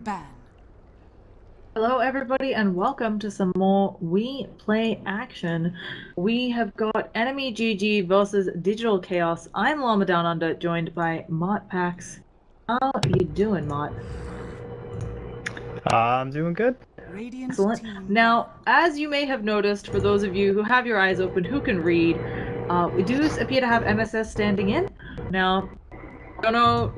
ban. Hello everybody and welcome to some more WePlay action. We have got EnemyGG versus Digital Chaos. I'm Llama Down Under, joined by Mott Pax. How you doing, Mott? I'm doing good. Excellent. Now, as you may have noticed, for those of you who have your eyes open, who can read, we do appear to have MSS standing in. Now, don't know,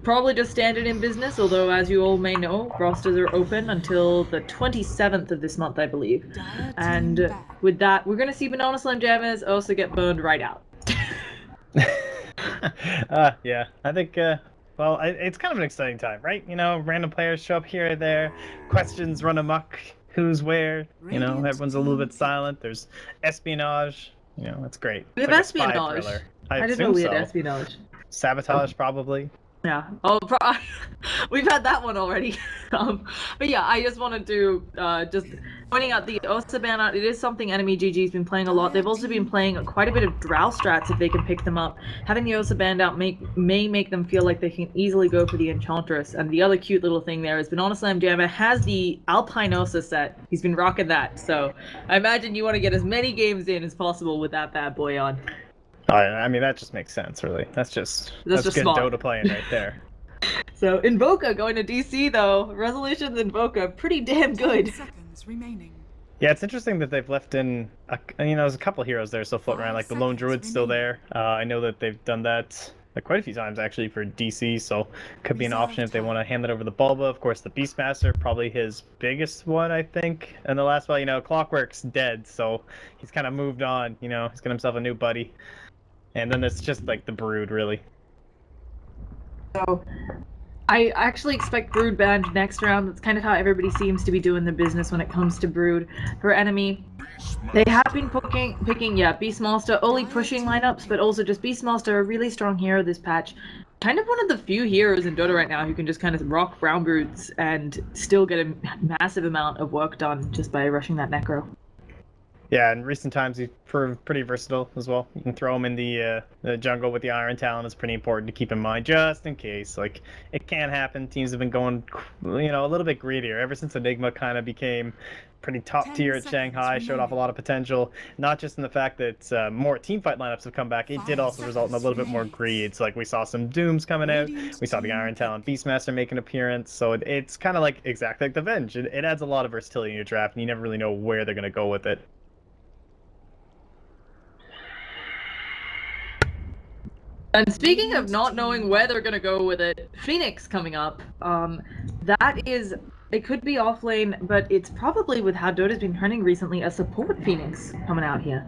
probably just standard in business, although as you all may know, rosters are open until the 27th of this month, I believe. And with that, we're going to see Banana Slam Jammers also get burned right out. Yeah, I think, well, it's kind of an exciting time, right? You know, random players show up here or there, questions run amok, who's where, you know, everyone's a little bit silent, there's espionage, you know, it's great. We It's have like a spy espionage. thriller. I didn't know assume we had so. espionage. Sabotage, probably. Yeah. Oh, we've had that one already. But yeah, I just wanted to just pointing out the Osa ban out. It is something EnemyGG's been playing a lot. They've also been playing quite a bit of Drow strats if they can pick them up. Having the Osa banned out may make them feel like they can easily go for the Enchantress. And the other cute little thing there is Banana Slam Jammer has the Alpine Osa set. He's been rocking that. So I imagine you want to get as many games in as possible with that bad boy on. I mean, that just makes sense, really. That's just good smart. Dota playing right there. So Invoca going to DC though. Resolutions Invoca pretty damn good. 10 seconds remaining. Yeah, it's interesting that they've left in, there's a couple heroes there still floating around, like the Lone Druid's still there. I know that they've done that quite a few times actually for DC, so could be an option if they want to hand that over the Bulba. Of course, the Beastmaster, probably his biggest one, I think. And the last one, you know, Clockwork's dead, so he's kind of moved on, you know, he's got himself a new buddy. And then it's just like the Brood, really. So I actually expect Brood banned next round. That's kind of how everybody seems to be doing their business when it comes to Brood. For Enemy, they have been picking Beastmaster, only pushing lineups, but also just Beastmaster, a really strong hero this patch. Kind of one of the few heroes in Dota right now who can just kind of rock Brown Broods and still get a massive amount of work done just by rushing that Necro. Yeah, in recent times he's proved pretty versatile as well. You can throw him in the jungle with the Iron Talon. It's pretty important to keep in mind, just in case. Like, it can happen. Teams have been going, you know, a little bit greedier ever since Enigma kind of became pretty top tier at Shanghai, showed off a lot of potential. Not just in the fact that more teamfight lineups have come back, it did also result in a little bit more greed. So, like, we saw some Dooms coming out. We saw the Iron Talon Beastmaster make an appearance. So it's kind of like exactly like the Venge. It adds a lot of versatility in your draft, and you never really know where they're going to go with it. And speaking of not knowing where they're gonna go with it, Phoenix coming up. It could be off lane, but it's probably with how Dota's been trending recently, a support Phoenix coming out here.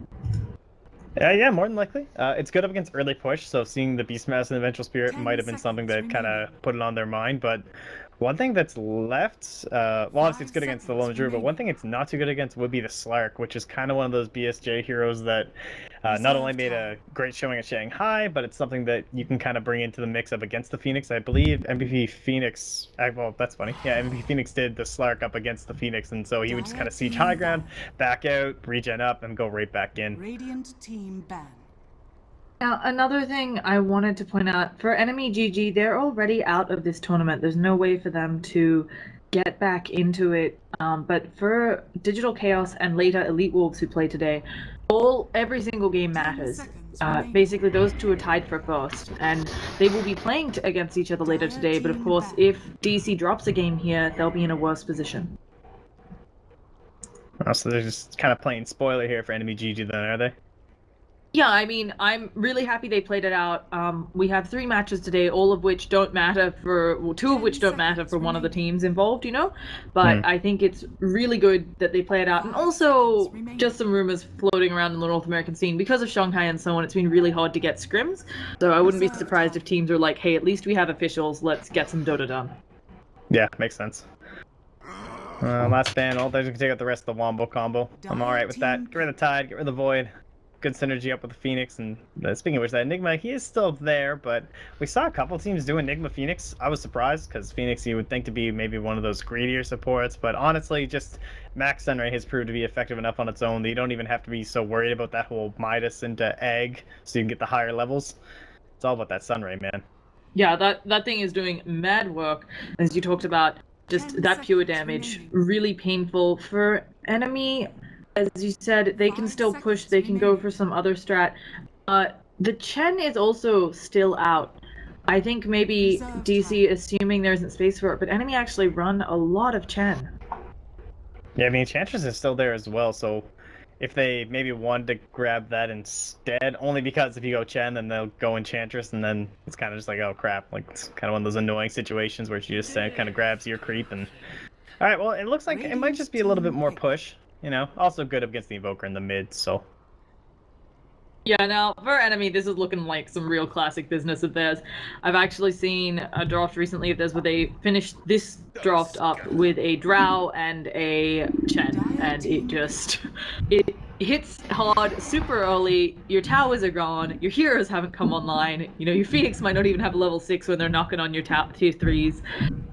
Yeah, more than likely. It's good up against early push, so seeing the Beastmaster and the Vengeful Spirit might have been something that kind of put it on their mind, but one thing that's left, well, obviously it's good against the Lone Druid, but one thing it's not too good against would be the Slark, which is kind of one of those BSJ heroes that not only made a great showing at Shanghai, but it's something that you can kind of bring into the mix up against the Phoenix. I believe MVP Phoenix, well, that's funny. Yeah, MVP Phoenix did the Slark up against the Phoenix, and so he would just kind of siege high ground, back out, regen up, and go right back in. Radiant team ban. Now, another thing I wanted to point out, for EnemyGG, they're already out of this tournament. There's no way for them to get back into it. But for Digital Chaos and later Elite Wolves who play today, every single game matters. Basically, those two are tied for first, and they will be playing against each other later today. But of course, if DC drops a game here, they'll be in a worse position. Oh, so they're just kind of playing spoiler here for EnemyGG then, are they? Yeah, I mean, I'm really happy they played it out. We have 3 matches today, all of which don't matter well, 2 of which don't matter for one of the teams involved, you know? But I think it's really good that they play it out. And also, just some rumors floating around in the North American scene. Because of Shanghai and so on, it's been really hard to get scrims. So I wouldn't be surprised if teams are like, hey, at least we have officials, let's get some Dota done. Yeah, makes sense. Last ban, they're going to take out the rest of the Wombo combo. I'm alright with that. Get rid of the Tide, get rid of the Void. Good synergy up with the Phoenix, and speaking of which, that Enigma, he is still there, but we saw a couple teams do Enigma Phoenix. I was surprised, because Phoenix you would think to be maybe one of those greedier supports, but honestly, just Max Sunray has proved to be effective enough on its own that you don't even have to be so worried about that whole Midas into Egg, so you can get the higher levels. It's all about that Sunray, man. Yeah, that thing is doing mad work, as you talked about. Just 10 that pure seconds damage, remaining. really painful for enemy. As you said, they can 5 still push. seconds They can go remaining. for some other strat. The Chen is also still out. I think maybe Reserve DC time. assuming there isn't space for it, but enemy actually run a lot of Chen. Yeah, I mean, Enchantress is still there as well, so if they maybe wanted to grab that instead, only because if you go Chen, then they'll go Enchantress, and then it's kind of just like, oh crap, like it's kind of one of those annoying situations where she just kind of grabs your creep. And all right, well, it looks like it might just be a little bit more push, you know. Also good against the Invoker in the mid, so. Yeah, now for enemy, this is looking like some real classic business of theirs. I've actually seen a draft recently of theirs where they finished this draft up with a Drow and a Chen, and it hits hard super early. Your towers are gone, your heroes haven't come online. You know, your Phoenix might not even have a level 6 when they're knocking on your tier 3s.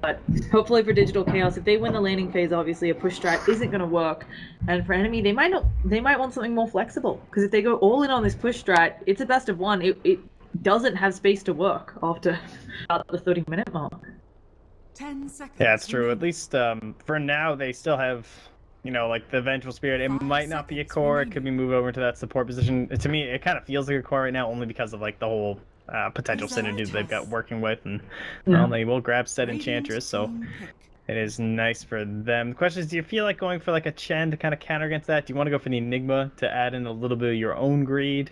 But hopefully for Digital Chaos, if they win the laning phase, obviously a push strat isn't going to work. And for enemy, they might want something more flexible, because if they go all in on this push strat, it's a best of one. It doesn't have space to work after about the 30-minute mark. 10 seconds. Yeah, it's true. remaining. At least for now, they still have, you know, like the Vengeful Spirit. It 5 might not be a seconds core. It could remaining. be moved over to that support position. To me, it kind of feels like a core right now, only because of like the whole potential Reserve synergy that they've got test. working with, and Yeah. well, they will grab said Radiant Enchantress, so team pick. it is nice for them. The question is, do you feel like going for like a Chen to kind of counter against that? Do you want to go for the Enigma to add in a little bit of your own greed?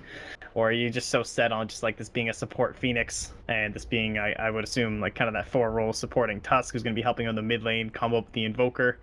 Or are you just so set on just like this being a support Phoenix and this being, I would assume, like kind of that 4-role supporting Tusk who's going to be helping on the mid lane, combo up with the Invoker,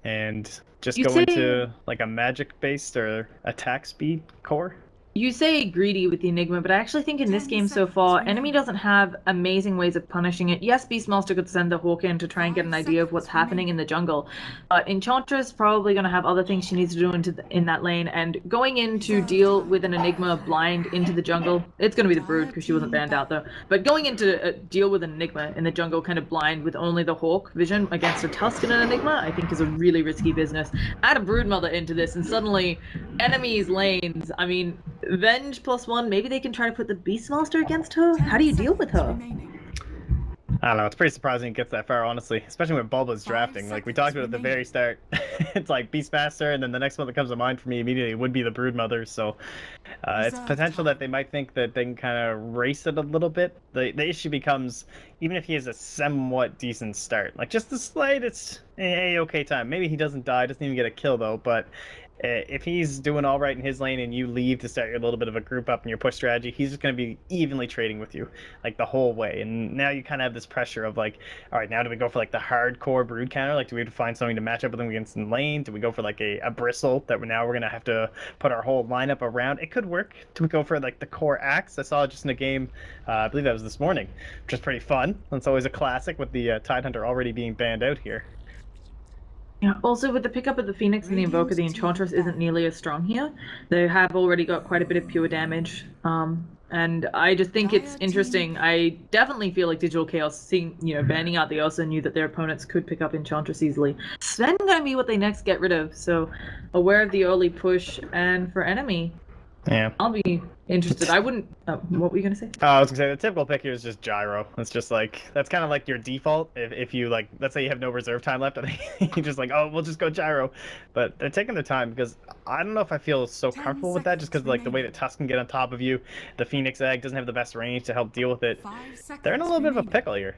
and just You go say into like a magic based or attack speed core? You say greedy with the Enigma, but I actually think in this 10 game so seconds far, remaining. enemy doesn't have amazing ways of punishing it. Yes, Beastmaster could send the Hawk in to try and get 5 an idea of what's seconds happening remaining. in the jungle. But Enchantress probably going to have other things she needs to do in that lane, and going in to Reserve deal time. with an Enigma blind into the jungle, it's going to be the Brood because she wasn't banned out though. But going into deal with an Enigma in the jungle kind of blind with only the Hawk vision against a Tusk and an Enigma, I think is a really risky business. Add a Broodmother into this, and suddenly enemies' lanes, I mean, Venge +1, maybe they can try to put the Beastmaster against her? How do you deal with her? Remaining. I don't know. It's pretty surprising it gets that far, honestly. Especially when Bulba's 5 drafting. Like we seconds talked about at the remaining. very start. It's like Beastmaster, and then the next one that comes to mind for me immediately would be the Broodmother. So it's Reserve potential time. that they might think that they can kind of race it a little bit. The issue becomes, even if he has a somewhat decent start, like just the slightest okay time. Maybe he doesn't die, doesn't even get a kill though, but if he's doing all right in his lane and you leave to start your little bit of a group up in your push strategy, he's just going to be evenly trading with you like the whole way. And now you kind of have this pressure of like, all right, now do we go for like the hardcore brood counter? Like, do we have to find something to match up with him against in lane? Do we go for like a bristle that we're going to have to put our whole lineup around? It could work. Do we go for like the core axe? I saw it just in a game, I believe that was this morning, which is pretty fun. That's always a classic with the Tidehunter already being banned out here. Yeah, also with the pickup of the Phoenix and the Invoker, the Enchantress isn't nearly as strong here. They have already got quite a bit of pure damage. And I just think it's interesting. I definitely feel like Digital Chaos, banning out the Osa, knew that their opponents could pick up Enchantress easily. Sven gonna be what they next get rid of, so aware of the early push. And for enemy, Yeah. I'll be interested. I wouldn't. What were you gonna say? I was gonna say the typical pick here is just gyro. It's just like that's kind of like your default. If you like, let's say you have no reserve time left, I think you're just like, oh, we'll just go gyro. But they're taking their time because I don't know if I feel so comfortable with that, just because like the way that Tusk can get on top of you, the Phoenix Egg doesn't have the best range to help deal with it. They're in a little bit of a pickle here.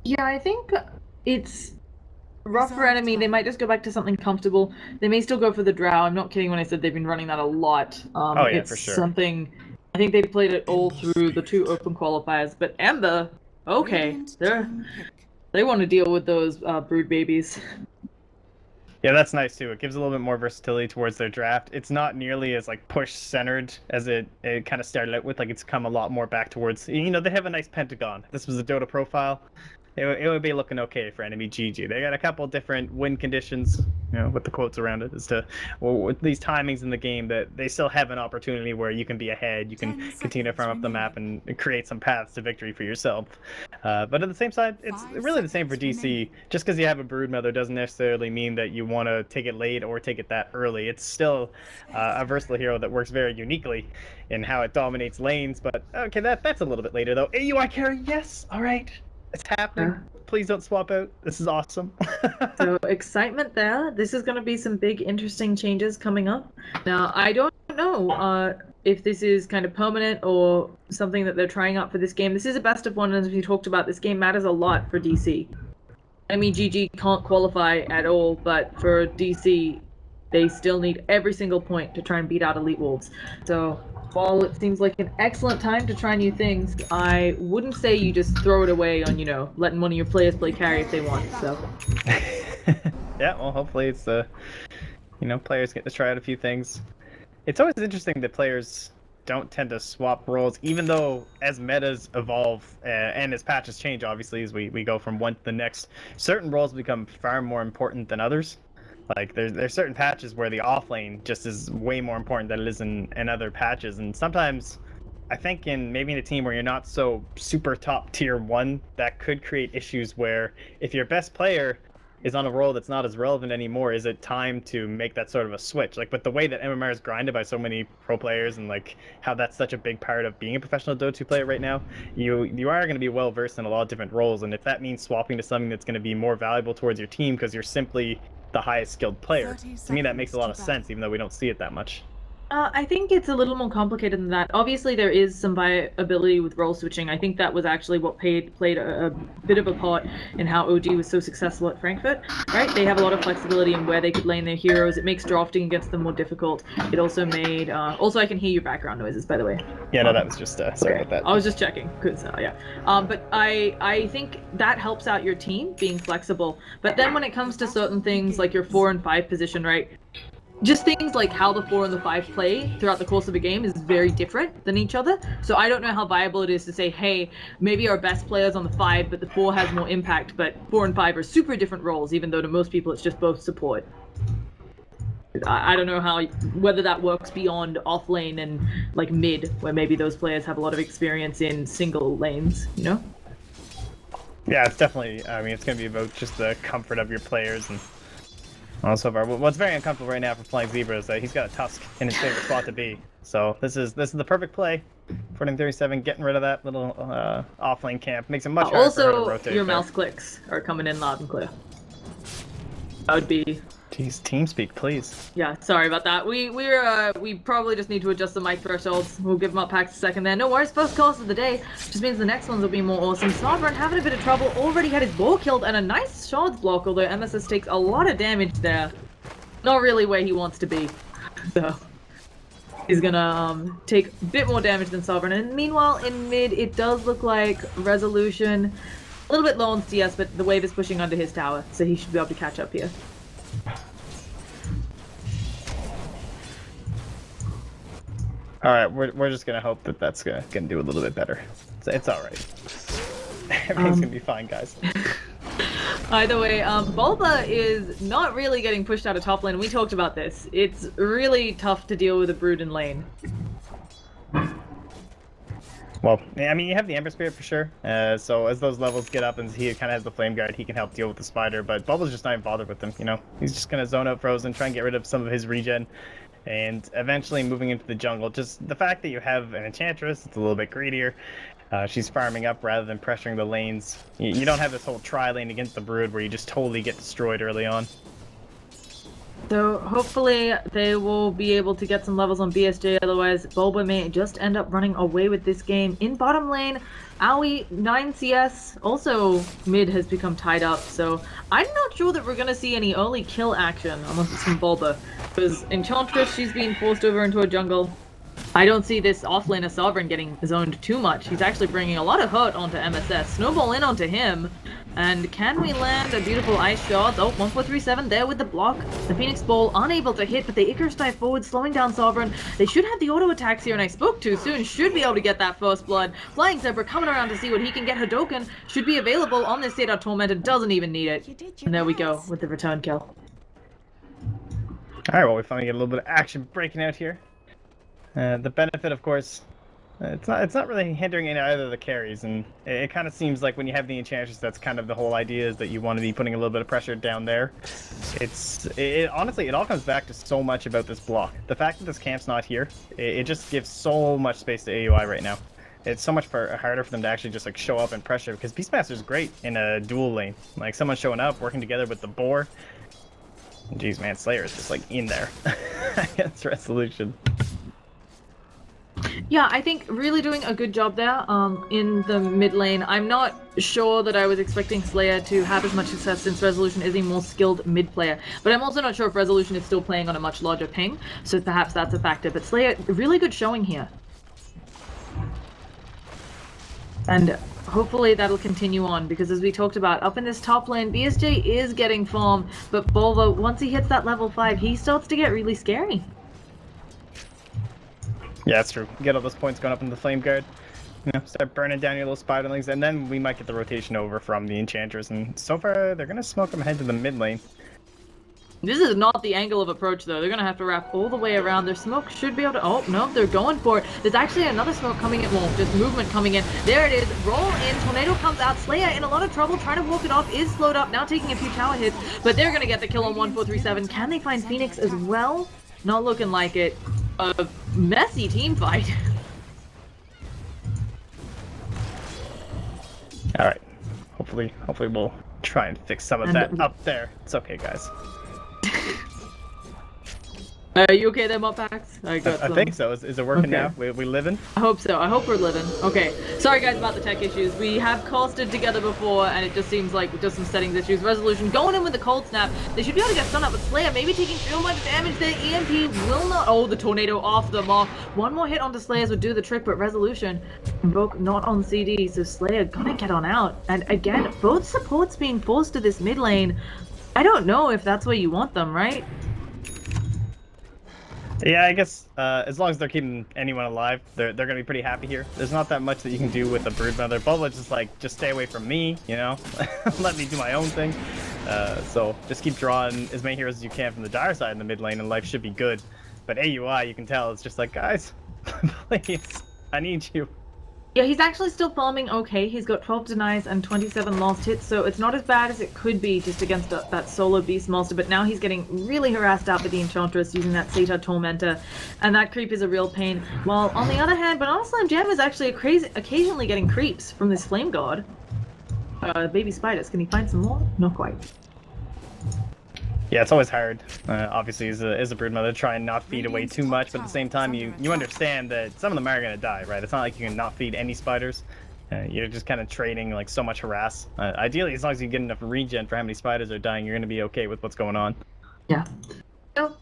Yeah, I think it's rough for enemy. They might just go back to something comfortable. They may still go for the Drow. I'm not kidding when I said they've been running that a lot. Oh yeah, it's for sure. Something. I think they played it all through the 2 open qualifiers. But Ember, okay, they want to deal with those brood babies. Yeah, that's nice too. It gives a little bit more versatility towards their draft. It's not nearly as like push centered as it kind of started out with. Like it's come a lot more back towards. They have a nice pentagon. This was a Dota profile. It would be looking okay for EnemyGG. They got a couple different win conditions. with the quotes around it, as to with these timings in the game that they still have an opportunity where you can be ahead, you can continue to farm up the map and create some paths to victory for yourself. But at the same side, it's really the same for DC. Just because you have a Broodmother doesn't necessarily mean that you want to take it late or take it that early. It's still a versatile hero that works very uniquely in how it dominates lanes. But okay, that's a little bit later though. AUI carry, yes, all right, it's happening. Please don't swap out. This is awesome. So excitement there. This is going to be some big, interesting changes coming up. Now, I don't know if this is kind of permanent or something that they're trying out for this game. This is a best of one, and as we talked about, this game matters a lot for DC. EnemyGG can't qualify at all, but for DC, they still need every single point to try and beat out Elite Wolves. So while it seems like an excellent time to try new things, I wouldn't say you just throw it away on, letting one of your players play carry if they want, so. Yeah, well, hopefully it's players get to try out a few things. It's always interesting that players don't tend to swap roles, even though as metas evolve and as patches change, obviously, as we go from one to the next, certain roles become far more important than others. Like, there's certain patches where the offlane just is way more important than it is in other patches. And sometimes, I think maybe in a team where you're not so super top tier 1, that could create issues where if your best player is on a role that's not as relevant anymore, is it time to make that sort of a switch? Like, with the way that MMR is grinded by so many pro players and like how that's such a big part of being a professional Dota 2 player right now, you are going to be well versed in a lot of different roles. And if that means swapping to something that's going to be more valuable towards your team because you're simply the highest skilled player, to me that makes a lot of sense, even though we don't see it that much. I think it's a little more complicated than that. Obviously, there is some viability with role switching. I think that was actually what played a bit of a part in how OG was so successful at Frankfurt, right? They have a lot of flexibility in where they could lane their heroes. It makes drafting against them more difficult. It also made... also, I can hear your background noises, by the way. Yeah, no, that was just... sorry about that. I was just checking, because, yeah. But I think that helps out your team, being flexible. But then when it comes to certain things, like your 4 and 5 position, right? Just things like how the 4 and the 5 play throughout the course of a game is very different than each other. So I don't know how viable it is to say, hey, maybe our best player's on the 5, but the 4 has more impact, but 4 and 5 are super different roles, even though to most people it's just both support. I don't know whether that works beyond off lane and like mid, where maybe those players have a lot of experience in single lanes, Yeah, it's definitely, it's going to be about just the comfort of your players and so far. What's very uncomfortable right now for playing Zebra is that he's got a Tusk in his favorite spot to be. So this is the perfect play. 1437, getting rid of that little offlane camp makes it much harder for her to rotate. Also, your mouse clicks are coming in loud and clear. That would be... Jeez, TeamSpeak, please. Yeah, sorry about that. We probably just need to adjust the mic thresholds. We'll give Up Packs a second there. No worries, first calls of the day. Just means the next ones will be more awesome. Sovereign having a bit of trouble, already had his ball killed, and a nice shards block, although MSS takes a lot of damage there. Not really where he wants to be. So he's gonna take a bit more damage than Sovereign. And meanwhile, in mid, it does look like Resolution a little bit low on CS, but the wave is pushing under his tower, so he should be able to catch up here. All right, we're just gonna hope that that's gonna do a little bit better. It's all right. Everything's gonna be fine, guys. Either way, Bulba is not really getting pushed out of top lane. We talked about this. It's really tough to deal with a Brood in lane. Well, I mean, you have the Ember Spirit for sure. So as those levels get up and he kind of has the Flame Guard, he can help deal with the Spider. But Bulba's just not even bothered with them. He's just gonna zone out Frozen, try and get rid of some of his regen. And eventually moving into the jungle, just the fact that you have an Enchantress, it's a little bit greedier. She's farming up rather than pressuring the lanes. You don't have this whole tri-lane against the Brood where you just totally get destroyed early on. So hopefully they will be able to get some levels on BSJ, otherwise Bulba may just end up running away with this game. In bottom lane, Aoi 9 CS, also mid has become tied up, so I'm not sure that we're going to see any early kill action unless it's from Bulba, because Enchantress, she's being forced over into a jungle. I don't see this offlaner Sovereign getting zoned too much. He's actually bringing a lot of hurt onto MSS. Snowball in onto him. And can we land a beautiful ice shot? Oh, 1437 there with the block. The Phoenix Ball unable to hit, but the Icarus dive forward, slowing down Sovereign. They should have the auto attacks here, and I spoke too soon. Should be able to get that first blood. Flying Zebra coming around to see what he can get. Hadoken should be available on this Zeta Tormented. Doesn't even need it. And there we go with the return kill. All right, well, we finally get a little bit of action breaking out here. The benefit, of course, it's not really hindering any either of the carries, and it kind of seems like when you have the Enchantress, that's kind of the whole idea, is that you want to be putting a little bit of pressure down there. Honestly, it all comes back to so much about this block. The fact that this camp's not here, it just gives so much space to AUI right now. It's so much harder for them to actually just like show up and pressure, because Beastmaster's great in a dual lane. Like someone showing up, working together with the boar. Jeez, man, Slayer is just like in there against Resolution. Yeah, I think really doing a good job there in the mid lane. I'm not sure that I was expecting Slayer to have as much success since Resolution is a more skilled mid player. But I'm also not sure if Resolution is still playing on a much larger ping, so perhaps that's a factor. But Slayer, really good showing here. And hopefully that'll continue on, because as we talked about, up in this top lane, BSJ is getting farm, but bo1, once he hits that level 5, he starts to get really scary. Yeah, that's true. Get all those points going up in the Flame Guard. You know, start burning down your little spiderlings, and then we might get the rotation over from the Enchantress. And so far, they're going to smoke them ahead to the mid lane. This is not the angle of approach, though. They're going to have to wrap all the way around. Their smoke should be able to... Oh, no, they're going for it. There's actually another smoke coming in. Well, just movement coming in. There it is. Roll in. Tornado comes out. Slayer in a lot of trouble. Trying to walk it off. Is slowed up. Now taking a few tower hits. But they're going to get the kill on 1437. Can they find Phoenix as well? Not looking like it. A messy team fight. All right. Hopefully we'll try and fix some of that up there. It's okay, guys. Are you okay there, Moppax? I think so. Is it working now? We living? I hope so. I hope we're living. Okay. Sorry, guys, about the tech issues. We have costed together before, and it just seems like just some settings issues. Resolution going in with the cold snap. They should be able to get stunned up, but Slayer maybe taking too much damage there. EMP will not... Oh, the tornado off them off. One more hit onto Slayers would do the trick, but Resolution invoke not on CD, so Slayer gonna get on out. And again, both supports being forced to this mid lane. I don't know if that's where you want them, right? Yeah, I guess as long as they're keeping anyone alive, they're gonna be pretty happy here. There's not that much that you can do with the Broodmother. bo1 just like, just stay away from me, you know? Let me do my own thing. So just keep drawing as many heroes as you can from the dire side in the mid lane, and life should be good. But AUI, you can tell, it's just like, guys, please, I need you. Yeah, he's actually still farming okay. He's got 12 denies and 27 lost hits, so it's not as bad as it could be just against that solo Beastmaster, but now he's getting really harassed out with the Enchantress using that Satyr Tormentor, and that creep is a real pain. While on the other hand, Banana Slam Jam is actually occasionally getting creeps from this Flame God. Baby spiders, can he find some more? Not quite. Yeah, it's always hard, obviously, as a Broodmother, try and not feed away too much, but at the same time, you understand that some of them are going to die, right? It's not like you can not feed any spiders. You're just kind of trading, like, so much harass. Ideally, as long as you get enough regen for how many spiders are dying, you're going to be okay with what's going on. Yeah. So,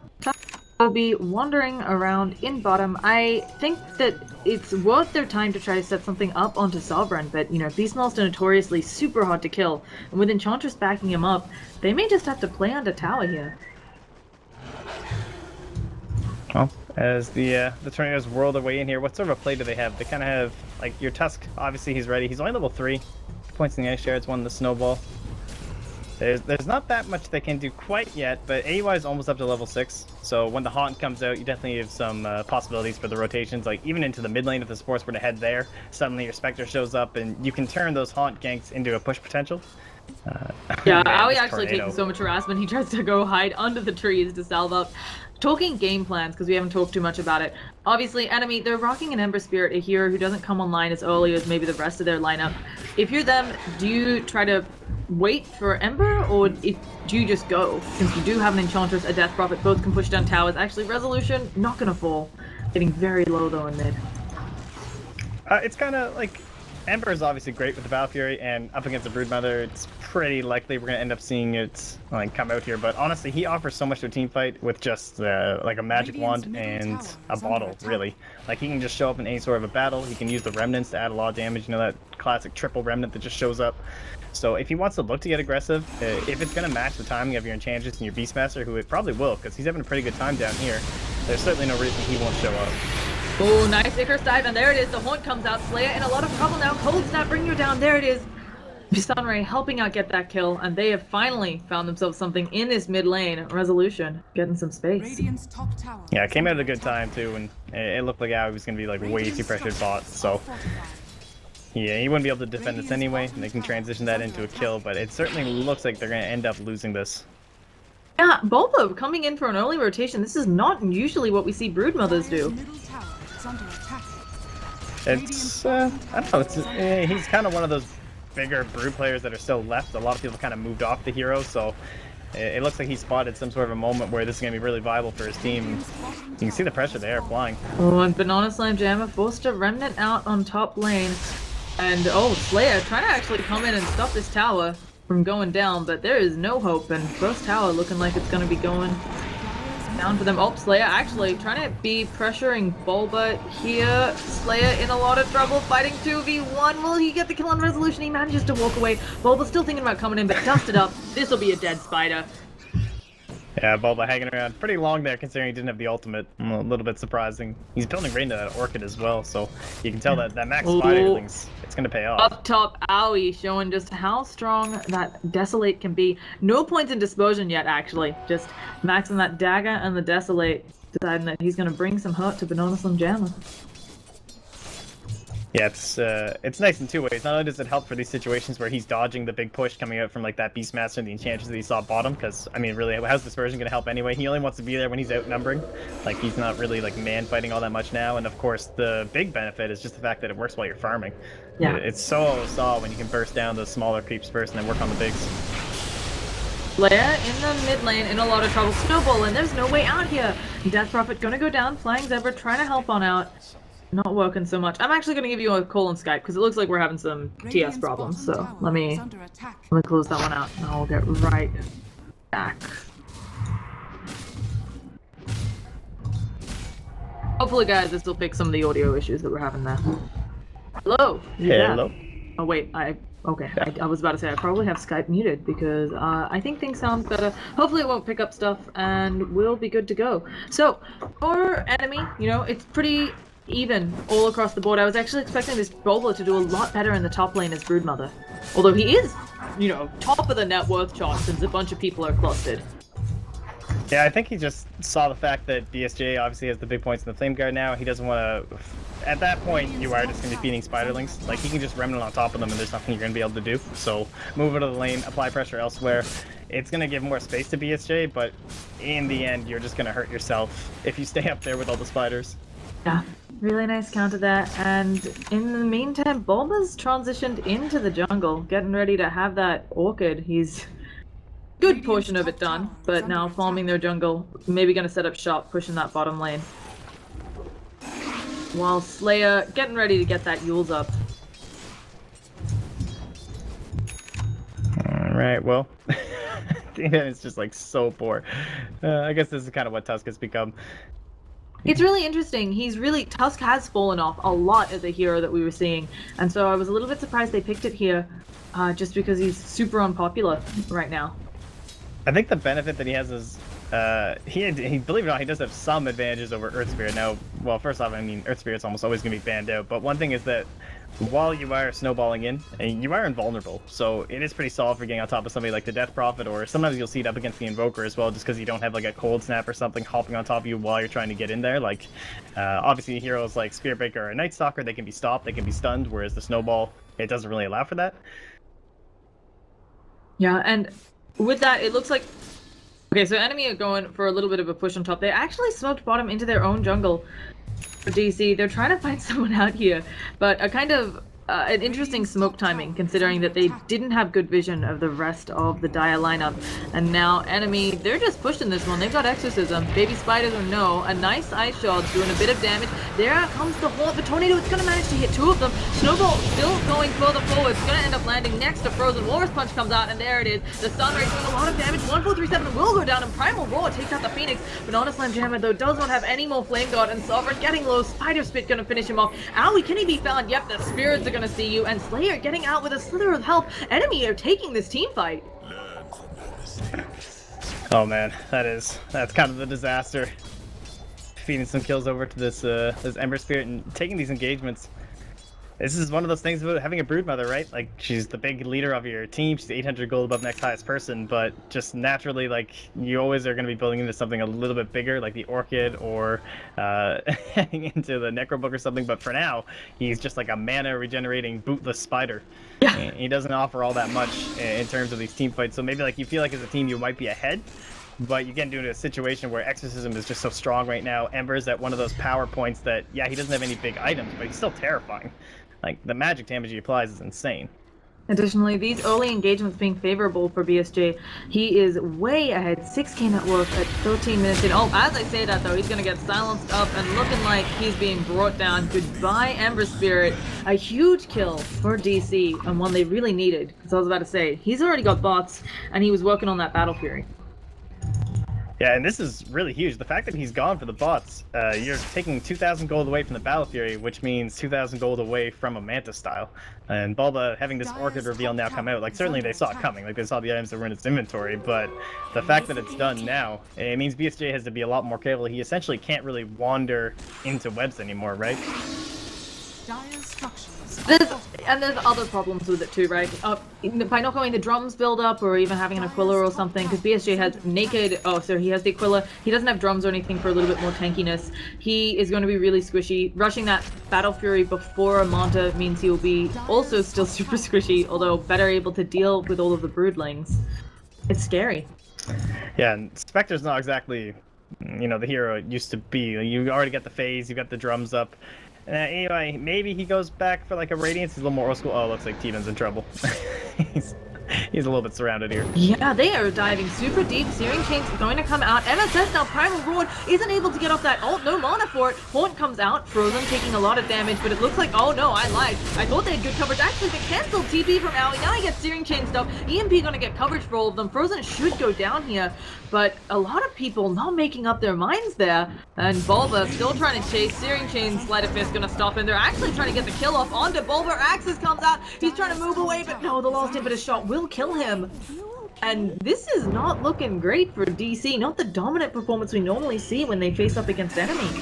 I'll be wandering around in bottom. I think that it's worth their time to try to set something up onto Sovereign, but, you know, Beastmaster notoriously super hard to kill, and with Enchantress backing him up, they may just have to play under tower here. Well, as the tornadoes whirl their way in here, what sort of a play do they have? They kind of have, like, your Tusk, obviously he's ready. He's only level 3. 2 points in the ice shards, 1 in the snowball. There's not that much they can do quite yet, but AUI is almost up to level 6. So when the Haunt comes out, you definitely have some possibilities for the rotations. Like even into the mid lane, if the supports were to head there, suddenly your Spectre shows up, and you can turn those Haunt ganks into a push potential. Yeah, Aoi actually taking so much harassment. He tries to go hide under the trees to salve up. Talking game plans, because we haven't talked too much about it. Obviously, Enemy, they're rocking an Ember Spirit, a hero who doesn't come online as early as maybe the rest of their lineup. If you're them, do you try to wait for Ember, or do you just go? Since you do have an Enchantress, a Death Prophet, both can push down towers. Actually, Resolution, not gonna fall. Getting very low though in mid. It's kind of like, Ember is obviously great with the Battle Fury, and up against the Broodmother, it's pretty likely we're going to end up seeing it like come out here. But honestly, he offers so much to a team fight with just like a magic wand and a bottle, really. Like he can just show up in any sort of a battle. He can use the remnants to add a lot of damage. You know, that classic triple remnant that just shows up. So if he wants to look to get aggressive, if it's going to match the timing of your Enchantress and your Beastmaster, who it probably will, because he's having a pretty good time down here, there's certainly no reason he won't show up. Oh, nice Icarus dive, and there it is. The Haunt comes out. Slayer in a lot of trouble now. Cold Snap, bring you down. There it is. Sunray helping out get that kill, and they have finally found themselves something in this mid lane. Resolution, getting some space. Radiant's top tower. Yeah, it came out at a good time too, and it looked like Aoi was gonna be like way too pressured bot. So yeah, he wouldn't be able to defend this anyway. And they can transition that into a kill, but it certainly looks like they're gonna end up losing this. Yeah, Bulbo coming in for an early rotation. This is not usually what we see Broodmothers do. Middle tower is under attack. It's I don't know. It's he's kind of one of those bigger Brood players that are still left. A lot of people kind of moved off the hero, so it looks like he spotted some sort of a moment where this is gonna be really viable for his team. You can see the pressure there applying. Oh, and Banana Slam Jammer forced a Remnant out on top lane. And oh, Slayer trying to actually come in and stop this tower from going down, but there is no hope, and first tower looking like it's going to be going down for them. Oh, Slayer actually trying to be pressuring Bulba here. Slayer in a lot of trouble fighting 2v1. Will he get the kill on Resolution? He manages to walk away. Bulba still thinking about coming in, but dusted up. This will be a dead spider. Yeah, Bulba hanging around pretty long there considering he didn't have the ultimate. A little bit surprising. He's building right into that Orchid as well, so you can tell that max spiderlings, it's going to pay off. Up top, Aoi showing just how strong that Desolate can be. No points in Dispersion yet, actually. Just maxing that Dagger and the Desolate, deciding that he's going to bring some hurt to Banana Slim Jammer. Yeah, it's nice in two ways. Not only does it help for these situations where he's dodging the big push coming out from like that Beastmaster and the Enchantress that he saw bottom, because I mean, really, how's Dispersion going to help anyway? He only wants to be there when he's outnumbering. Like he's not really like man fighting all that much now. And of course, the big benefit is just the fact that it works while you're farming. Yeah, it's so solid when you can burst down those smaller creeps first and then work on the bigs. Leia in the mid lane in a lot of trouble. Snowball, and there's no way out here. Death Prophet going to go down. Flying Zebra trying to help on out. Not working so much. I'm actually going to give you a call on Skype because it looks like we're having some TS problems. So let me close that one out and I'll get right back. Hopefully, guys, this will fix some of the audio issues that we're having there. Hello. Hello. Oh wait, I was about to say I probably have Skype muted because I think things sound better. Hopefully it won't pick up stuff and we'll be good to go. So for enemy, you know, it's pretty even all across the board. I was actually expecting this Bulba to do a lot better in the top lane as Broodmother. Although he is, you know, top of the net worth chart since a bunch of people are clustered. Yeah, I think he just saw the fact that BSJ obviously has the big points in the Flame Guard now. He doesn't want to... At that point, you are just going to be feeding Spiderlings. Like, he can just Remnant on top of them and there's nothing you're going to be able to do. So, move into the lane, apply pressure elsewhere. It's going to give more space to BSJ, but in the end, you're just going to hurt yourself if you stay up there with all the spiders. Yeah, really nice counter there. And in the meantime, Bulba's transitioned into the jungle, getting ready to have that Orchid. He's... good portion of it done, but now farming their jungle, maybe gonna set up shop, pushing that bottom lane. While Slayer getting ready to get that Yules up. Alright, well, it's just like so poor. I guess this is kind of what Tusk has become. It's really interesting. Tusk has fallen off a lot as a hero that we were seeing, and so I was a little bit surprised they picked it here, just because he's super unpopular right now. I think the benefit that he has is, he believe it or not, he does have some advantages over Earth Spirit. Now, well, first off, I mean, Earth Spirit's almost always going to be banned out, but one thing is that while you are snowballing in, you are invulnerable, so it is pretty solid for getting on top of somebody like the Death Prophet, or sometimes you'll see it up against the Invoker as well, just because you don't have like a cold snap or something hopping on top of you while you're trying to get in there. Like, obviously heroes like Spirit Breaker or Night Stalker, they can be stopped, they can be stunned, whereas the Snowball, it doesn't really allow for that. Yeah, and with that, it looks like... Okay, so enemy are going for a little bit of a push on top. They actually smoked bottom into their own jungle for DC. They're trying to find someone out here, but a kind of an interesting smoke timing, considering that they didn't have good vision of the rest of the Dire lineup. And now enemy, they're just pushing this one. They've got Exorcism, Baby Spiders or no, a nice Ice Shard doing a bit of damage. There comes the Haunt, the Tornado, it's going to manage to hit two of them. Snowball still going further forward. It's going to end up landing next to Frozen. Walrus Punch comes out, and there it is. The Sunray doing a lot of damage. 1437 will go down, and Primal Roar takes out the Phoenix. Banana Slam Jammer, though, does not have any more Flame Guard, and Sovereign getting low. Spider Spit going to finish him off. Owie, can he be found? Yep, the Spirits are going to see you, and Slayer getting out with a slither of health. Enemy are taking this team fight. Oh man, that's kind of the disaster. Feeding some kills over to this Ember Spirit and taking these engagements. This is one of those things about having a broodmother, right? Like, she's the big leader of your team. She's 800 gold above next highest person, but just naturally, like, you always are going to be building into something a little bit bigger, like the Orchid or heading into the Necrobook or something. But for now, he's just like a mana regenerating bootless spider. Yeah. And he doesn't offer all that much in terms of these team fights. So maybe like you feel like as a team you might be ahead, but you get into a situation where Exorcism is just so strong right now. Ember's at one of those power points that, yeah, he doesn't have any big items, but he's still terrifying. Like, the magic damage he applies is insane. Additionally, these early engagements being favorable for BSJ, he is way ahead, 6k net worth at 13 minutes in. Oh, as I say that though, he's gonna get silenced up and looking like he's being brought down. Goodbye, Ember Spirit. A huge kill for DC, and one they really needed, because I was about to say, he's already got bots, and he was working on that Battle Fury. Yeah, and this is really huge. The fact that he's gone for the bots, you're taking 2,000 gold away from the Battle Fury, which means 2,000 gold away from a Manta style. And Bulba having this Orchid reveal now come out, like, certainly they saw it coming, like, they saw the items that were in its inventory, but the fact that it's done now, it means BSJ has to be a lot more careful. He essentially can't really wander into webs anymore, right? Dire's structures. There's other problems with it too, right? By not going the drums build up or even having an Aquila or something, because BSJ has naked, he has the Aquila, he doesn't have drums or anything for a little bit more tankiness. He is going to be really squishy. Rushing that Battle Fury before a Manta means he will be also still super squishy, although better able to deal with all of the broodlings. It's scary. Yeah, and Spectre's not exactly, you know, the hero it used to be. You already got the phase, you got the drums up. Anyway, maybe he goes back for like a Radiance. He's a little more old school. Oh, looks like T-Ben's in trouble. He's a little bit surrounded here. Yeah, they are diving super deep. Searing Chain's going to come out. MSS now, Primal Roar, isn't able to get off that ult. No mana for it. Haunt comes out. Frozen taking a lot of damage, but it looks like, oh no, I lied. I thought they had good coverage. Actually, they canceled TP from Aoi. Now he gets Searing Chain stuff. EMP gonna get coverage for all of them. Frozen should go down here, but a lot of people not making up their minds there. And Bulba still trying to chase. Searing Chain, Sleight of Fist gonna stop him. They're actually trying to get the kill off onto Bulba. Axis comes out. He's trying to move away, but no, the last impetus shot will kill him. And this is not looking great for DC. Not the dominant performance we normally see when they face up against enemy.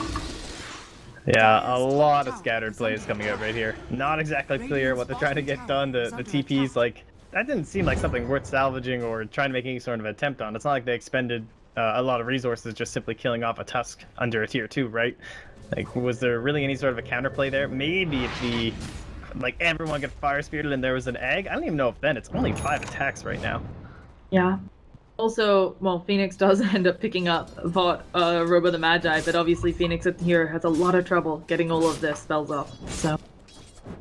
Yeah, a lot of scattered plays coming out right here. Not exactly clear what they're trying to get done. The TPs, like, that didn't seem like something worth salvaging or trying to make any sort of attempt on. It's not like they expended a lot of resources just simply killing off a Tusk under a tier 2, right? Like, was there really any sort of a counterplay there? Maybe if the, like, everyone got fire spirited and there was an egg. I don't even know if then. It's only 5 attacks right now. Yeah. Also, well, Phoenix does end up picking up Robo the Magi, but obviously Phoenix here has a lot of trouble getting all of their spells off. So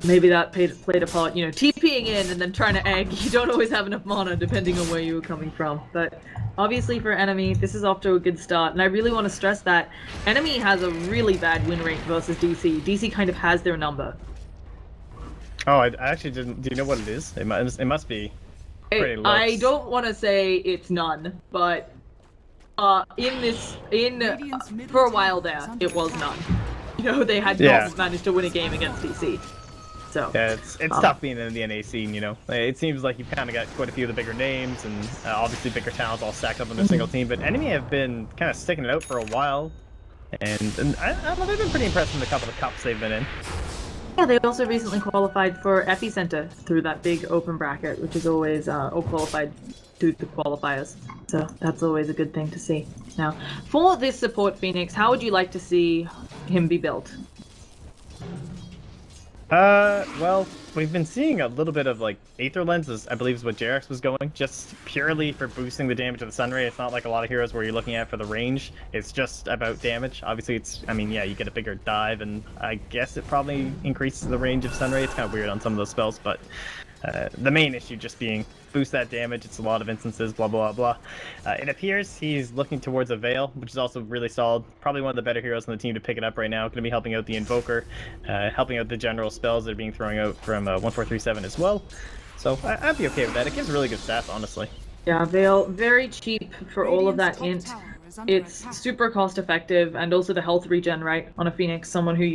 maybe that played a part, you know, TPing in and then trying to egg. You don't always have enough mana depending on where you were coming from. But obviously for Enemy, this is off to a good start. And I really want to stress that Enemy has a really bad win rate versus DC. DC kind of has their number. Oh, I actually didn't. Do you know what it is? It must be pretty low. I don't want to say it's none, but for a while there, it was none. You know, they had not managed to win a game against DC. So yeah, it's tough being in the NA scene, you know. It seems like you've kind of got quite a few of the bigger names and obviously bigger talents all stacked up on a single team, but Enemy have been kind of sticking it out for a while, and I don't know, they've been pretty impressive in the couple of cups they've been in. Yeah, they also recently qualified for Epicenter through that big open bracket, which is always qualified through the qualifiers. So that's always a good thing to see. Now, for this support Phoenix, how would you like to see him be built? Well, we've been seeing a little bit of, like, Aether Lens, I believe is what JRX was going, just purely for boosting the damage of the Sunray. It's not like a lot of heroes where you're looking at for the range. It's just about damage. Obviously, I mean, yeah, you get a bigger dive, and I guess it probably increases the range of Sunray. It's kind of weird on some of those spells, but the main issue just being boost that damage. It's a lot of instances, blah, blah, blah. It appears he's looking towards a Veil, which is also really solid. Probably one of the better heroes on the team to pick it up right now. Going to be helping out the Invoker, helping out the general spells that are being thrown out from 1437 as well. So I'd be okay with that. It gives really good stats, honestly. Yeah, Veil, very cheap for all of that int. It's super cost effective, and also the health regen, right, on a Phoenix, someone who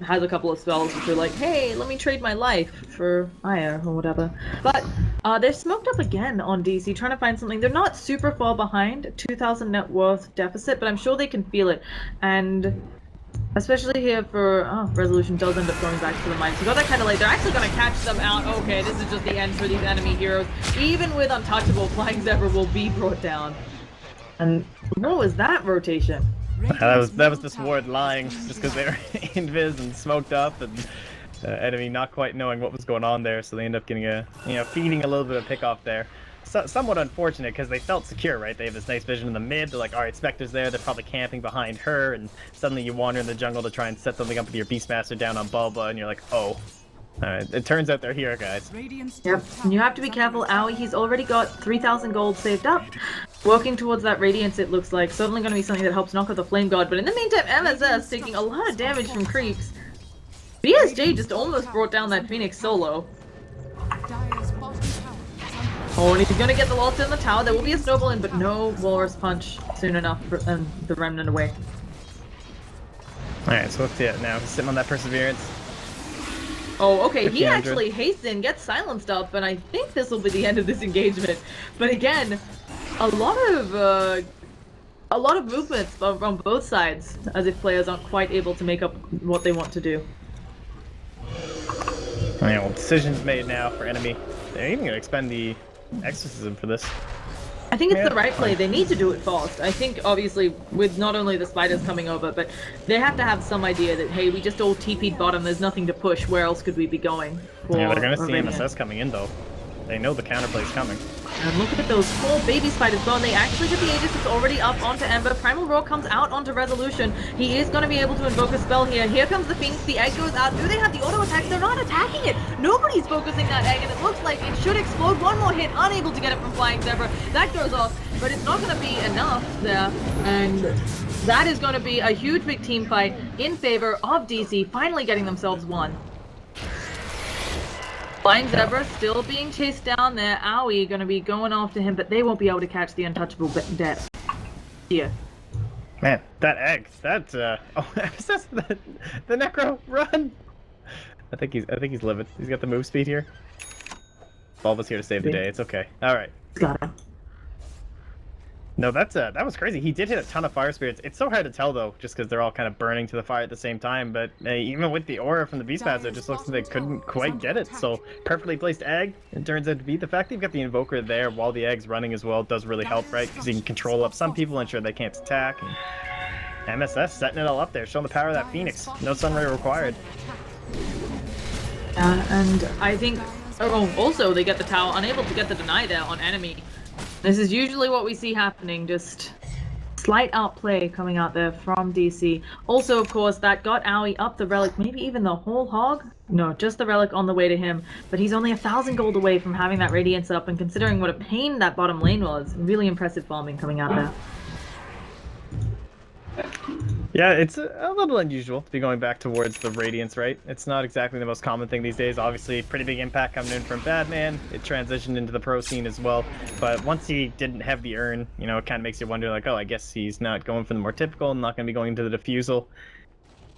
has a couple of spells which are like, hey, let me trade my life for Ire or whatever. But they're smoked up again on DC, trying to find something. They're not super far behind, 2,000 net worth deficit, but I'm sure they can feel it. And Especially here for Resolution does end up going back to the mines. You got that kind of late. They're actually going to catch them out. Okay, this is just the end for these enemy heroes. Even with Untouchable, Flying Zebra will be brought down. And what was that rotation? That was this ward lying just because they were invis and smoked up, and enemy not quite knowing what was going on there, so they end up getting a feeding a little bit of pick off there. Somewhat unfortunate because they felt secure, right? They have this nice vision in the mid. They're like, all right, Spectre's there. They're probably camping behind her, and suddenly you wander in the jungle to try and set something up with your Beastmaster down on Bulba, and you're like, oh. Alright, it turns out they're here, guys. Yep, and you have to be careful. Aoi, he's already got 3,000 gold saved up. Working towards that Radiance, it looks like. Certainly going to be something that helps knock out the Flame God, but in the meantime, MSS taking a lot of damage from creeps. BSJ just almost brought down that Phoenix solo. Oh, and he's gonna get the loss in the tower. There will be a snowball in, but no Walrus Punch soon enough for the Remnant away. Alright, so what's it now? He's sitting on that Perseverance. Oh, okay, he actually hastes in, gets silenced up, and I think this will be the end of this engagement. But again, a lot of movements on both sides, as if players aren't quite able to make up what they want to do. Alright, well, decisions made now for enemy. They're even gonna expend the Exorcism for this. I think it's the right play. They need to do it fast. I think, obviously, with not only the spiders coming over, but they have to have some idea that, hey, we just all TP'd bottom, there's nothing to push, where else could we be going? Yeah, they're gonna see MSS coming in, though. They know the counterplay's coming. And look at those 4 baby spiders gone. They actually get the Aegis. It's already up onto Ember. Primal Roar comes out onto Resolution. He is going to be able to invoke a spell here. Here comes the Phoenix. The egg goes out. Do they have the auto attack? They're not attacking it. Nobody's focusing that egg, and it looks like it should explode. One more hit, unable to get it from Flying Zebra. That goes off, but it's not going to be enough there. And that is going to be a huge big team fight in favor of DC, finally getting themselves one. Flying Zebra still being chased down there. Aoi going to be going after him, but they won't be able to catch the Untouchable debt. Yeah. Man, that egg, that oh, the Necro, run! I think he's living. He's got the move speed here. Bulba's here to save the day. It's okay. All right. Got him. No, that was crazy. He did hit a ton of fire spirits. It's so hard to tell though, just because they're all kind of burning to the fire at the same time. But even with the aura from the Beastmaster, it just looks like they couldn't quite get it. So perfectly placed egg. It turns out to be the fact that you've got the Invoker there while the egg's running as well does really help, right? Because you can control up some people, ensure they can't attack. And MSS setting it all up there, showing the power of that Phoenix. No Sunray required. And I think also they get the tower, unable to get the deny there on enemy. This is usually what we see happening, just slight outplay coming out there from DC. Also, of course, that got Aoi up the relic, maybe even the whole hog? No, just the relic on the way to him. But he's only 1,000 gold away from having that Radiance up, and considering what a pain that bottom lane was, really impressive farming coming out there. Yeah, it's a little unusual to be going back towards the Radiance, right? It's not exactly the most common thing these days. Obviously, pretty big impact coming in from Badman. It transitioned into the pro scene as well. But once he didn't have the urn, you know, it kind of makes you wonder, like, oh, I guess he's not going for the more typical, not going to be going into the diffusal.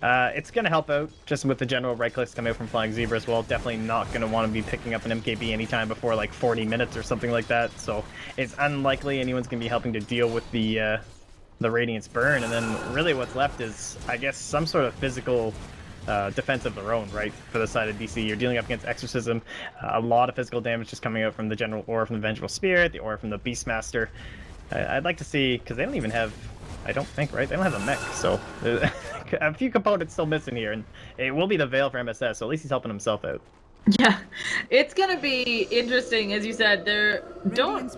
It's going to help out just with the general right clicks coming out from Flying Zebra as well. Definitely not going to want to be picking up an MKB anytime before like 40 minutes or something like that. So it's unlikely anyone's going to be helping to deal with the Radiance burn, and then really what's left is, I guess, some sort of physical defense of their own, right? For the side of DC, you're dealing up against Exorcism, a lot of physical damage just coming out from the general aura from the Vengeful Spirit, the aura from the Beastmaster. I'd like to see, because they don't even have, I don't think, right? They don't have a mech, so a few components still missing here, and it will be the Veil for MSS, so at least he's helping himself out. Yeah, it's gonna be interesting, as you said. They're don't.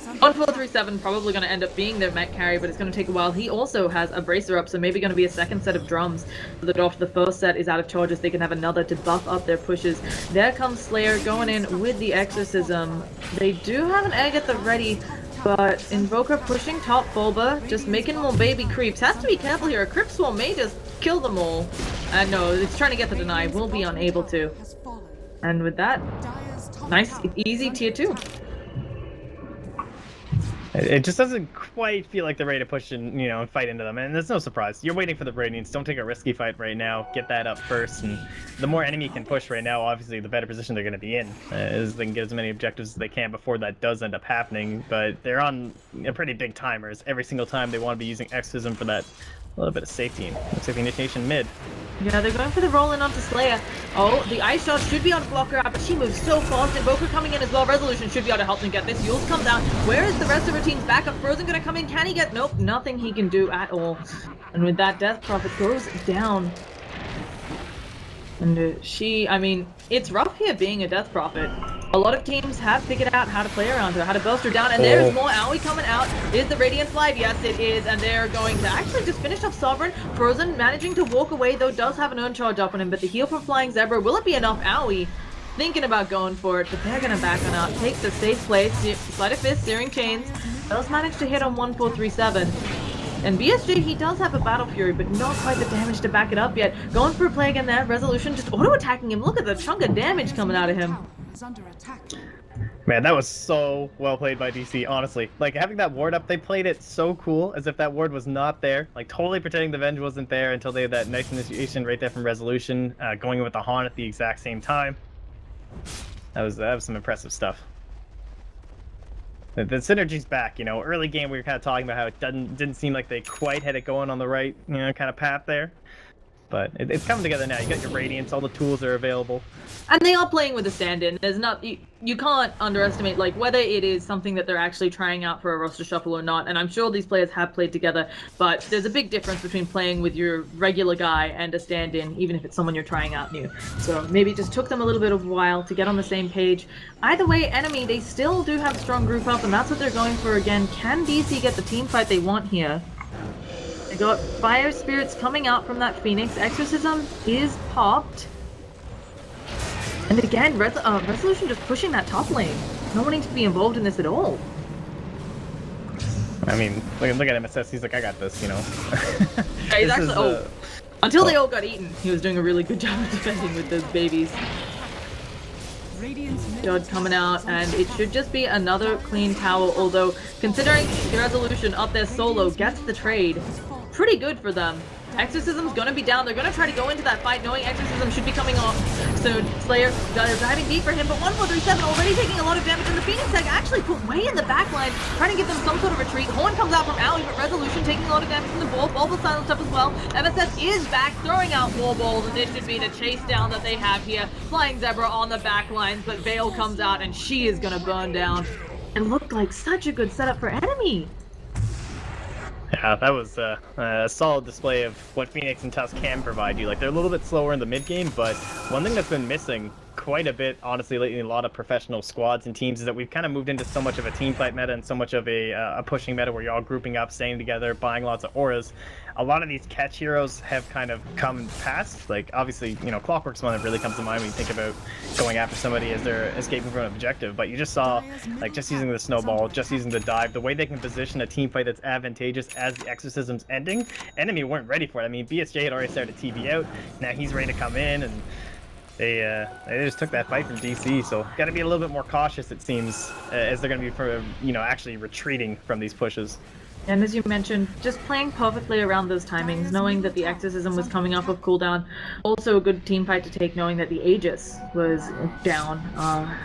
1437 probably going to end up being their mech carry, but it's going to take a while. He also has a bracer up, so maybe going to be a second set of drums so that after the first set is out of charges, they can have another to buff up their pushes. There comes Slayer going in with the Exorcism. They do have an egg at the ready, but Invoker pushing top Bulba, just making more baby creeps. Has to be careful here. A Crypt Swarm may just kill them all. No, it's trying to get the deny. Will be unable to. And with that, nice, easy tier 2. It just doesn't quite feel like they're ready to push and, you know, fight into them. And there's no surprise. You're waiting for the Radiance. Don't take a risky fight right now. Get that up first. And the more enemy can push right now, obviously, the better position they're going to be in. As they can get as many objectives as they can before that does end up happening. But they're on pretty big timers. Every single time they want to be using Exorcism for that little bit of safety. Looks like the initiation mid. Yeah, they're going for the roll-in onto Slayer. Oh, the ice shot should be able to block her out, but she moves so fast. Invoker coming in as well. Resolution should be able to help them get this. Yules comes out. Where is the rest of her team's backup? Frozen gonna come in. Can he get... Nope, nothing he can do at all. And with that, Death Prophet goes down. And I mean, it's rough here being a Death Prophet. A lot of teams have figured out how to play around her, how to burst her down, and there's more AoE coming out. Is the Radiance live? Yes, it is, and they're going to actually just finish off Sovereign. Frozen managing to walk away, though, does have an earn charge up on him, but the heal from Flying Zebra, will it be enough? AoE thinking about going for it, but they're going to back on out. Take the safe place, Sleight of Fist, Searing Chains, does manage to hit on 1437. And BSG, he does have a Battle Fury, but not quite the damage to back it up yet. Going for a play again there. Resolution just auto-attacking him. Look at the chunk of damage coming out of him. Is under attack. Man, that was so well played by DC, honestly. Like, having that ward up, they played it so cool, as if that ward was not there. Like, totally pretending the Venge wasn't there until they had that nice initiation right there from Resolution, going in with the Haunt at the exact same time. That was some impressive stuff. The synergy's back, you know. Early game we were kind of talking about how it didn't seem like they quite had it going on the right, you know, kind of path there. But it's coming together now. You got your Radiance, all the tools are available. And they are playing with a stand-in. There's not... You can't underestimate, like, whether it is something that they're actually trying out for a roster shuffle or not. And I'm sure these players have played together, but there's a big difference between playing with your regular guy and a stand-in, even if it's someone you're trying out new. So maybe it just took them a little bit of a while to get on the same page. Either way, Enemy, they still do have strong group up, and that's what they're going for again. Can DC get the team fight they want here? They got Fire Spirits coming out from that Phoenix. Exorcism is popped. And again, Resolution just pushing that top lane. Not wanting to be involved in this at all. I mean, look at MSS, he's like, I got this, you know. Yeah, he's actually, until they all got eaten, he was doing a really good job of defending with those babies. Dodge coming out, and it should just be another clean tower, although considering the Resolution up there solo gets the trade, pretty good for them. Exorcism's gonna be down. They're gonna try to go into that fight knowing Exorcism should be coming off soon. Slayer diving deep for him, but 1437 already taking a lot of damage, and the Phoenix Tech actually put way in the back line, trying to give them some sort of retreat. Horn comes out from Alley, but Resolution taking a lot of damage from the ball. Ball will silence up as well. MSS is back, throwing out wall balls, and this should be the chase down that they have here. Flying Zebra on the back lines, but Veil comes out, and she is gonna burn down. It looked like such a good setup for Enemy. Yeah, that was a solid display of what Phoenix and Tusk can provide you. Like, they're a little bit slower in the mid game, but one thing that's been missing quite a bit, honestly, lately in a lot of professional squads and teams is that we've kind of moved into so much of a team fight meta and so much of a pushing meta where you're all grouping up, staying together, buying lots of auras. A lot of these catch heroes have kind of come and passed. Like, obviously, you know, Clockwork's one that really comes to mind when you think about going after somebody as they're escaping from an objective. But you just saw, like, just using the snowball, just using the dive, the way they can position a team fight that's advantageous as the Exorcism's ending. Enemy weren't ready for it. I mean, BSJ had already started TV out. Now he's ready to come in, and they just took that fight from DC. So got to be a little bit more cautious, it seems, as they're going to be, for, you know, actually retreating from these pushes. And as you mentioned, just playing perfectly around those timings, knowing that the Exorcism was coming off of cooldown. Also a good team fight to take, knowing that the Aegis was down,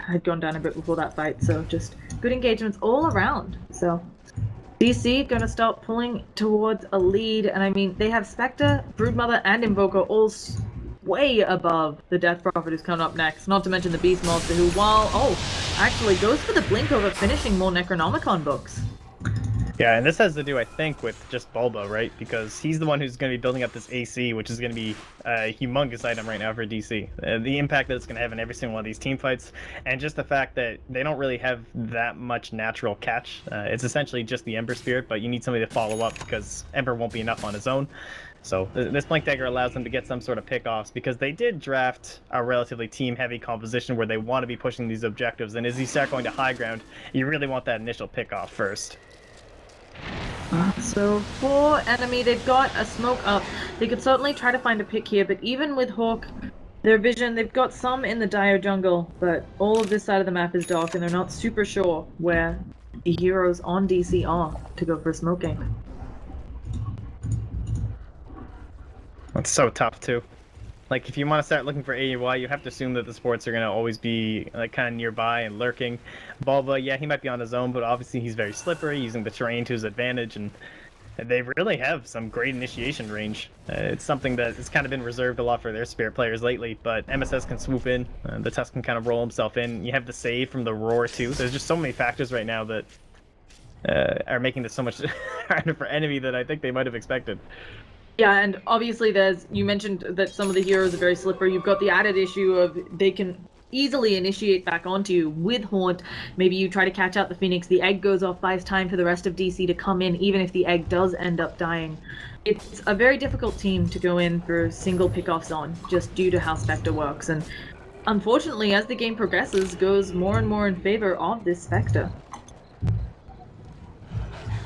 had gone down a bit before that fight. So just good engagements all around. So DC gonna start pulling towards a lead. And I mean, they have Spectre, Broodmother, and Invoker all way above the Death Prophet who's coming up next. Not to mention the Beast Monster who, actually goes for the blink over finishing more Necronomicon books. Yeah, and this has to do, I think, with just Bulba, right? Because he's the one who's going to be building up this AC, which is going to be a humongous item right now for DC. The impact that it's going to have in every single one of these team fights, and just the fact that they don't really have that much natural catch. It's essentially just the Ember Spirit, but you need somebody to follow up because Ember won't be enough on his own. So this Blink Dagger allows them to get some sort of pickoffs because they did draft a relatively team-heavy composition where they want to be pushing these objectives, and as you start going to high ground, you really want that initial pickoff first. So for Enemy, they've got a smoke up. They could certainly try to find a pick here, but even with Hawk, their vision, they've got some in the Dire Jungle, but all of this side of the map is dark and they're not super sure where the heroes on DC are to go for smoking. That's so tough too. Like, if you want to start looking for AUI, you have to assume that the supports are going to always be like kind of nearby and lurking. Bulba, yeah, he might be on his own, but obviously he's very slippery, using the terrain to his advantage, and They really have some great initiation range. It's something that has kind of been reserved a lot for their Spirit players lately, but MSS can swoop in, the Tusk can kind of roll himself in. You have the save from the Roar too. There's just so many factors right now that are making this so much harder for Enemy than I think they might have expected. Yeah, and obviously you mentioned that some of the heroes are very slippery. You've got the added issue of they can easily initiate back onto you with Haunt. Maybe you try to catch out the Phoenix, the egg goes off, buys time for the rest of DC to come in, even if the egg does end up dying. It's a very difficult team to go in for single pickoffs on, just due to how Spectre works, and unfortunately, as the game progresses, goes more and more in favor of this Spectre.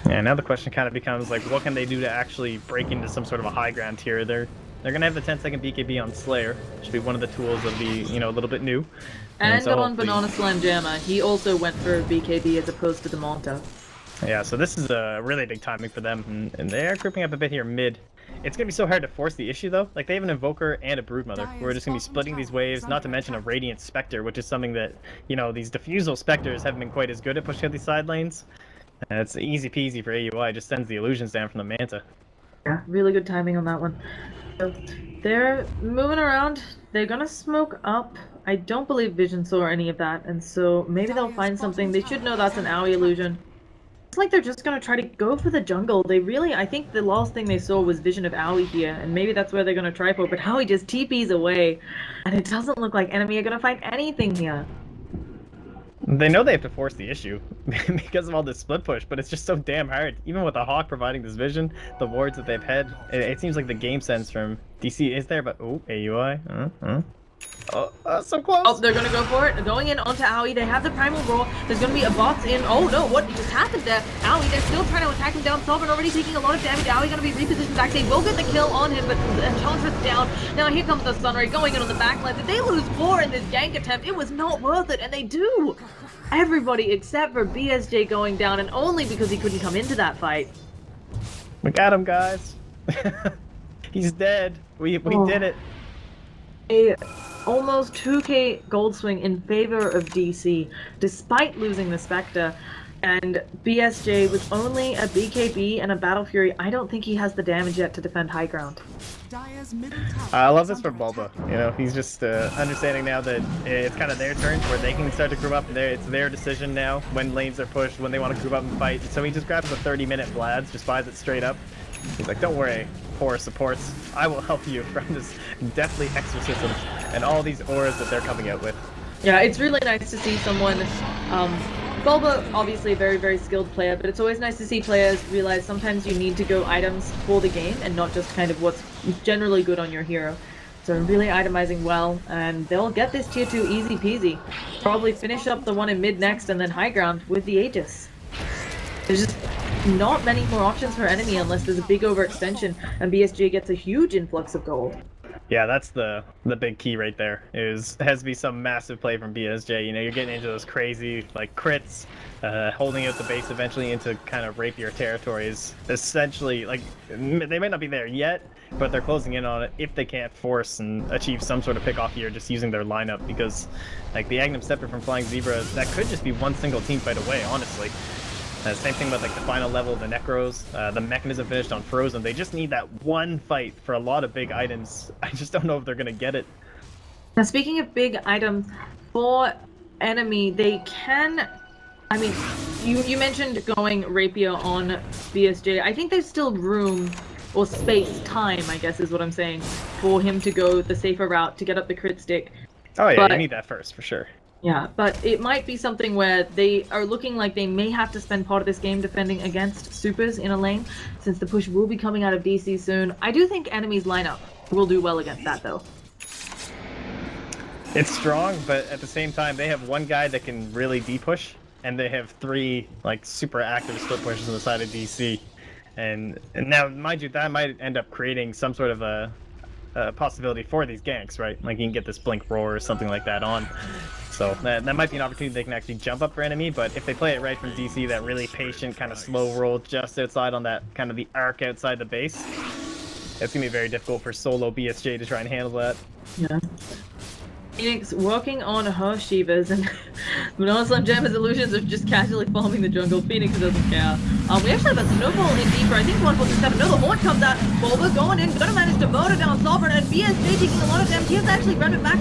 Yeah, now the question kind of becomes, like, what can they do to actually break into some sort of a high ground here? They're gonna have the 10-second BKB on Slayer, should be one of the tools of the, you know, a little bit new. And so on Banana Slam Jammer, he also went for BKB as opposed to the Monta. Yeah, so this is a really big timing for them, and they are creeping up a bit here mid. It's gonna be so hard to force the issue though. Like, they have an Invoker and a Broodmother, who are just gonna be splitting these waves, not to mention a Radiant Spectre, which is something that, you know, these Diffusal Spectres haven't been quite as good at pushing out these side lanes. And it's easy peasy for AUI, just sends the illusions down from the Manta. Yeah, really good timing on that one. So they're moving around. They're gonna smoke up. I don't believe Vision saw any of that, and so maybe they'll find something. They should know that's an Owie illusion. It's like they're just gonna try to go for the jungle. They really, I think the last thing they saw was Vision of Owie here, and maybe that's where they're gonna try for, but Owie just TPs away, and it doesn't look like Enemy are gonna find anything here. They know they have to force the issue because of all this split push, but it's just so damn hard. Even with the Hawk providing this vision, the wards that they've had, it seems like the game sense from DC is there, but oh, AUI, so close. Oh, they're gonna go for it. They're going in onto Owie. They have the Primal Roar. There's gonna be a bots in. Oh no, what just happened there? Owie, they're still trying to attack him down. Sovereign already taking a lot of damage. Owie gonna be repositioned back. They will get the kill on him, but Enchantress down. Now here comes the Sunray going in on the backline. Did they lose 4 in this gank attempt? It was not worth it, and they do. Everybody except for BSJ going down, and only because he couldn't come into that fight. We got him, guys. He's dead. We did it. A almost 2k gold swing in favor of DC, despite losing the Spectre. And BSJ with only a BKB and a Battle Fury, I don't think he has the damage yet to defend high ground. I love this for Bulba. You know, he's just understanding now that it's kind of their turn where they can start to group up. It's their decision now when lanes are pushed, when they want to group up and fight. So he just grabs a 30-minute Vlad's, just buys it straight up. He's like, don't worry, poor supports. I will help you from this deathly exorcism and all these auras that they're coming out with. Yeah, it's really nice to see someone... Bulba, obviously a very, very skilled player, but it's always nice to see players realize sometimes you need to go items for the game and not just kind of what's generally good on your hero. So really itemizing well, and they'll get this tier 2 easy peasy. Probably finish up the one in mid next and then high ground with the Aegis. There's just not many more options for Enemy unless there's a big overextension and BSJ gets a huge influx of gold. Yeah, that's the big key right there. Has to be some massive play from BSJ. You know, you're getting into those crazy like crits, holding out the base eventually into kind of rapier territories. Essentially, like they might not be there yet, but they're closing in on it if they can't force and achieve some sort of pick off here just using their lineup. Because like the Agnum Scepter from Flying Zebra, that could just be one single team fight away, honestly. Same thing with like the final level of the Necros, the Mechanism finished on Frozen. They just need that one fight for a lot of big items. I just don't know if they're gonna get it. Now speaking of big items, for Enemy, they can... I mean, you mentioned going Rapier on BSJ. I think there's still room, or space, time, I guess is what I'm saying, for him to go the safer route to get up the crit stick. Oh yeah, but... you need that first, for sure. Yeah, but it might be something where they are looking like they may have to spend part of this game defending against supers in a lane, since the push will be coming out of DC soon. I do think Enemy's lineup will do well against that, though. It's strong, but at the same time, they have one guy that can really D-push, and they have 3 like super active split pushes on the side of DC. And now, mind you, that might end up creating some sort of a possibility for these ganks, right? Like you can get this Blink Roar or something like that on. So that might be an opportunity they can actually jump up for Enemy, but if they play it right from DC, that really patient kind of slow roll just outside on that kind of the arc outside the base, it's going to be very difficult for solo BSJ to try and handle that. Yeah. Phoenix working on her Shivas, and Banana Slam Jammer's illusions of just casually farming the jungle. Phoenix doesn't care. We actually have a snowball in deeper. I think 147. No, the horn comes out. Bulba going in, gonna manage to motor down Sovereign, and BSJ taking a lot of damage. He has to actually grab it back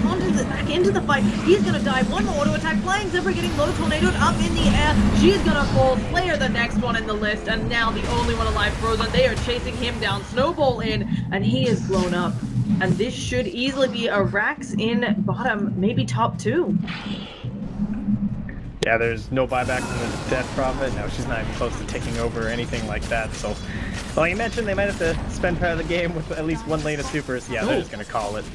into the fight. He's gonna die. One more auto attack. Flying Zipper getting low tornadoed up in the air. She's gonna fall. Slayer the next one in the list, and now the only one alive, Frozen. They are chasing him down. Snowball in, and he is blown up. And this should easily be a Rax in bottom, maybe top 2. Yeah, there's no buyback from the Death Prophet. No, she's not even close to taking over or anything like that. So, well, you mentioned they might have to spend part of the game with at least one lane of supers. Yeah, they're just going to call it.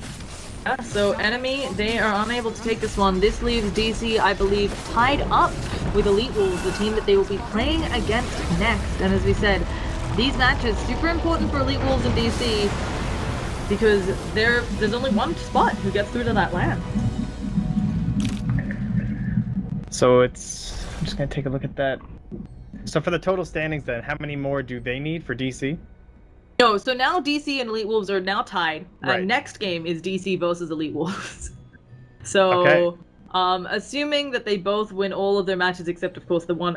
Yeah, so Enemy, they are unable to take this one. This leaves DC, I believe, tied up with Elite Wolves, the team that they will be playing against next. And as we said, these matches super important for Elite Wolves and DC because there's only one spot who gets through to that land. So I'm just going to take a look at that. So for the total standings then, how many more do they need for DC? No, so now DC and Elite Wolves are now tied. Right. Next game is DC versus Elite Wolves. So, Okay. assuming that they both win all of their matches except, of course, the one